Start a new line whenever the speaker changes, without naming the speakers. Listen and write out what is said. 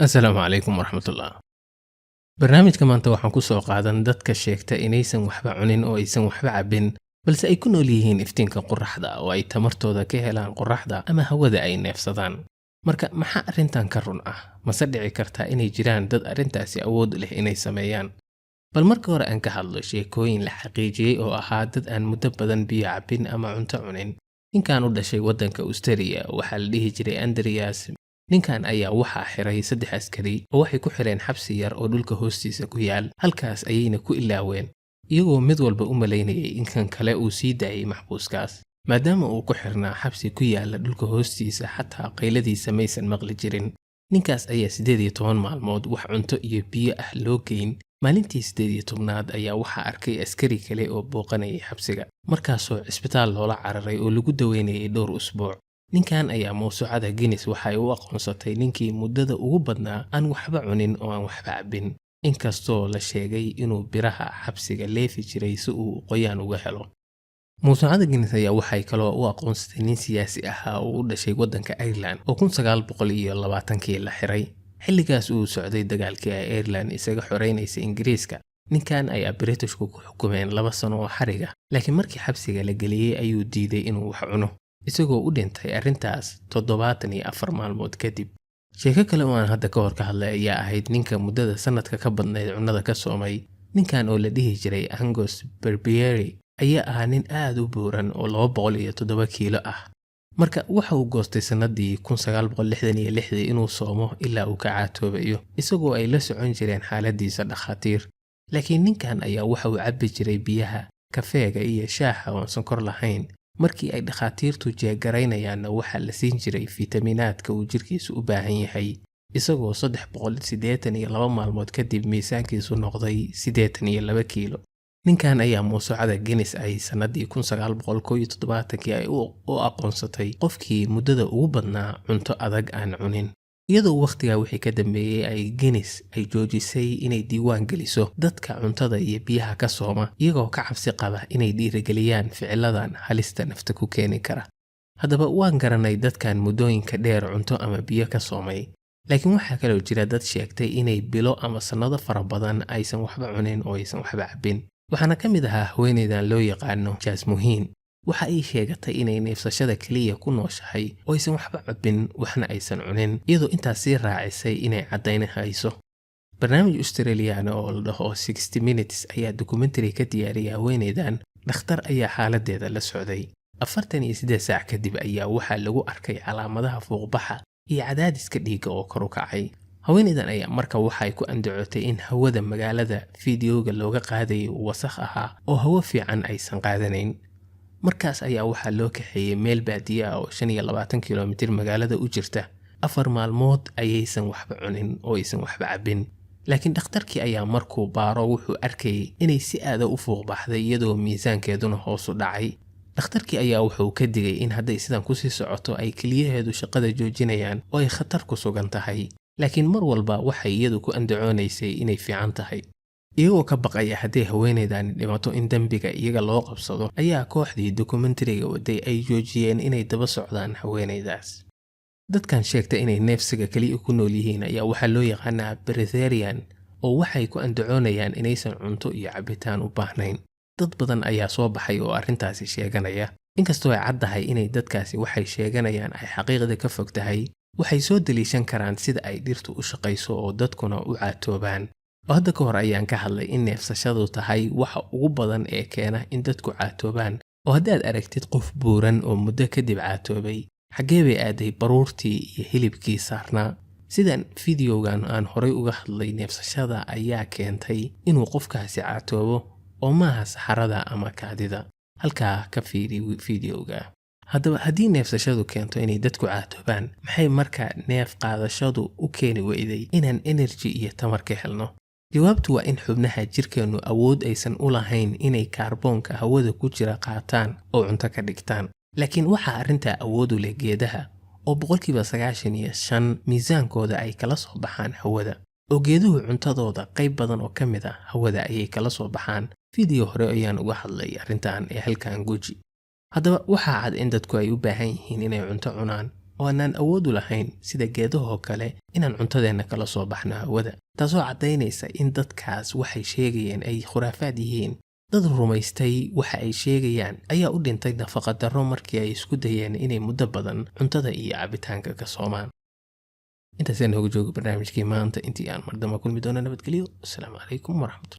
asalaamu calaykum waraxmatullah. Barnaamijka maanta waxaan ku soo qaadan dadka sheegta inaysan waxba cunin oo aysan waxba cabbin, balse ay ku nool yihiin iftiinka qorraxda oo ay tamartooda ka helaan qorraxda ama hawada ay neefsadaan. Marka maxaa arrintan ka run ah? Mase dhici kartaa inay jiraan dad arrintaasi awood leh inay sameeyaan? Bal marka hore aan ka hadlo sheekooyin la xaqiijiyey oo ahaa dad aan muddo badan biyo cabbin ama cunto cunin. Ninkan u dhashay waddanka Australia waxaa la dhihi jiray Andreas. Ninkan ayaa waxaa xiray 3 askari oo waxay ku xireen xabsi yar oo dhulka hoostiisa ku yaal, halkaas ayayna ku ilaaween, iyagoo mid walba u malaynayay in kan kale uu sii daayay maxbuuskaas. Maadaama uu ku xirnaa xabsi ku yaala dhulka hoostiisa, xataa qayladiisa maysan maqli jirin. Ninkaas ayaa 18 maalmood wax cunto iyo biyo ah loo geyn. Maalintii 18aad ayaa waxaa arkay askari kale oo booqanayay xabsiga, markaasoo cisbitaal loola cararay oo lagu daweynayay dhowr usbuuc. Ninkan ayaa mawsuucada Guinness waxay u aqoonsatay ninkii muddada ugu badnaa aan waxba cunin oo aan waxba cabbin, inkastoo la sheegay inuu biraha xabsiga leefi jiray si uu qoyaan uga helo. Mawsuucada Guinness ayaa waxay kaloo u aqoonsatay nin siyaasi ahaa oo u dhashay waddanka Ireland oo 1920kii la xiray. Xilligaas uu socday dagaalkii ay Ireland isaga xoreynaysa Ingiriiska. Ninkan ayaa Britishku ku xukumeen 2 sano oo xarig ah, laakiin markii xabsiga la geliyay ayuu diiday inuu wax cuno, isagoo u dhintay arrintaas 74 maalmood kadib. Sheeko kale oo aan hadda ka hor ka hadlay ayaa ahayd ninka muddada sanadka ka badnayd cunnada ka soomay. Ninkan oo la dhihi jiray Angus Barbieri ayaa ahaa nin aad u buuran oo 207 kiilo ah. Marka waxa uu goostay sanadii 1966 inuu soomo ilaa uu ka caatoobayo, isagoo ay la socon jireen xaaladiisa dhakhaatiir. Laakiin ninkan ayaa waxa uu cabbi jiray biyaha, kafeega iyo shaaha oo aan sonkor lahayn. Markii ay dhakhaatiirtu jeegaraynayaan waxaa la siin jiray fiitamiinaadka uu jirkiisu u baahan yahay, isagoo 382 maalmood kadib miisaankiisu noqday 82 kiilo. Ninkan ayaa mawsuucada Guinness ay sanadii 1971 ay u aqoonsatay qofkii muddada ugu badnaa cunto adag aan cunin. Iyadoo waqtigaa wixii ka dambeeyay ay Guinness ay joojisay inay diiwaan geliso dadka cuntada iyo biyaha ka sooma, iyagoo ka cabsi qaba inay dhiirigeliyaan ficiladan halista nafta ku keeni kara. Haddaba waan garanay dadkan muddooyinka dheer cunto ama biyo ka soomay, laakiin waxaa kaloo jira dad sheegtay inay bilo ama sannado fara badan aysan waxba cunin oo aysan waxba cabbin. Waxaana ka mid ahaa haweeneydan loo yaqaano Jasmuhiin. Waxa ay sheegatay inay neefsashada kaliya ku nooshahay oo aysan waxba cabbin waxna aysan cunin, iyadoo intaas sii raacisay inay caddayn hayso. Barnaamij Australian oo la dhaho 60 Minutes ayaa documentary ka diyaariyay haweeneydan. Dhakhtar ayaa xaaladeeda la socday. 48 saac kadib ayaa waxaa lagu arkay calaamadaha fuuqbaxa iyo cadaadiska dhiigga oo kor u kacay. Haweeneydan ayaa marka waxay ku andacotay in hawada magaalada fiidiyowga looga qaadayay wasakh ahaa oo hawo fiican aysan qaadanayn. Markaas ayaa waxaa loo kaxeeyay meel baadiya ah oo 25 kiiloomitir magaalada u jirta. 4 maalmood ayaysan waxba cunin oo aysan waxba cabbin. Laakiin dhakhtarkii ayaa markuu baaro wuxuu arkay inay si aad u fuuqbaxday iyadoo miisaankeeduna hoos u dhacay. Dhakhtarkii ayaa wuxuu ka digay in hadday sidan ku sii socoto ay kaliyaheedu shaqada joojinayaan oo ay khatar ku sugan tahay. Laakiin mar walba waxay iyadu ku andacoonaysay inay fiican tahay. Iyagoo ka baqaya hadday haweeneydan dhimato in dambiga iyaga loo qabsado, ayaa kooxdii documentary-ga waday ay joojiyeen inay daba socdaan haweeneydaas. Dadkan sheegta inay neefsiga kaliya ku nool yihiin ayaa waxaa loo yaqaanaa breatharian, oo waxay ku andacoonayaan inaysan cunto iyo cabitaan u baahnayn. Dad badan ayaa soo baxay oo arrintaasi sheeganaya. Inkastoo ay caddahay inay dadkaasi waxay sheeganayaan ay xaqiiqda ka fog tahay, waxay soo daliishan karaan sida ay dhirtu u shaqayso oo dadkuna u caatoobaan. oo hadda ka hor ayaan ka hadlay in neefsashadu tahay waxa ugu badan ee keena in dadku caatoobaan. oo haddaad aragtid qof buuran oo muddo kadib caatoobay, xagee bay aaday baruurtii iyo hilibkii saarnaa? Sidan fiidiyowgan aan horay uga hadlay, neefsashada ayaa keentay inuu qofkaasi caatoobo oo maaha saxarada ama kaadida. halkaa ka fiiri fiidiyowga. Haddaba haddii neefsashadu keento inay dadku caatoobaan, maxay marka neef qaadashadu u keeni weyday inaan energy iyo tamar ka helno? Jawaabtu waa in xubnaha jirkeenu awood aysan u lahayn inay kaarboonka hawada ku jira qaataan oo cunto ka dhigtaan. Laakiin waxaa arrintaa awood u leh geedaha oo 95% miisaankooda ay kala soo baxaan hawada. oo geeduhu cuntadooda qayb badan oo ka mid ah hawada ayay kala soo baxaan. Fiidiyo hore ayaan uga hadlay arrintan ee halkan guji. Haddaba waxaa cad in dadku ay u baahan yihiin inay cunto cunaan, oo aanan awood u lahayn sida geedahoo kale inaan cuntadeenna kala soo baxno hawada, taasoo caddaynaysa in dadkaas waxay sheegayeen ay khuraafaad yihiin. dad rumaystay waxa ay sheegayaan ayaa u dhintay nafaqadarro markii ay isku dayeen inay muddo badan cuntada iyo cabitaanka ka soomaan. intaasaan ugu joogo barnaamijkii maanta, intii aan mardama kulmi doono nabadgelyo. Assalaamu calaykum waraxmatullahi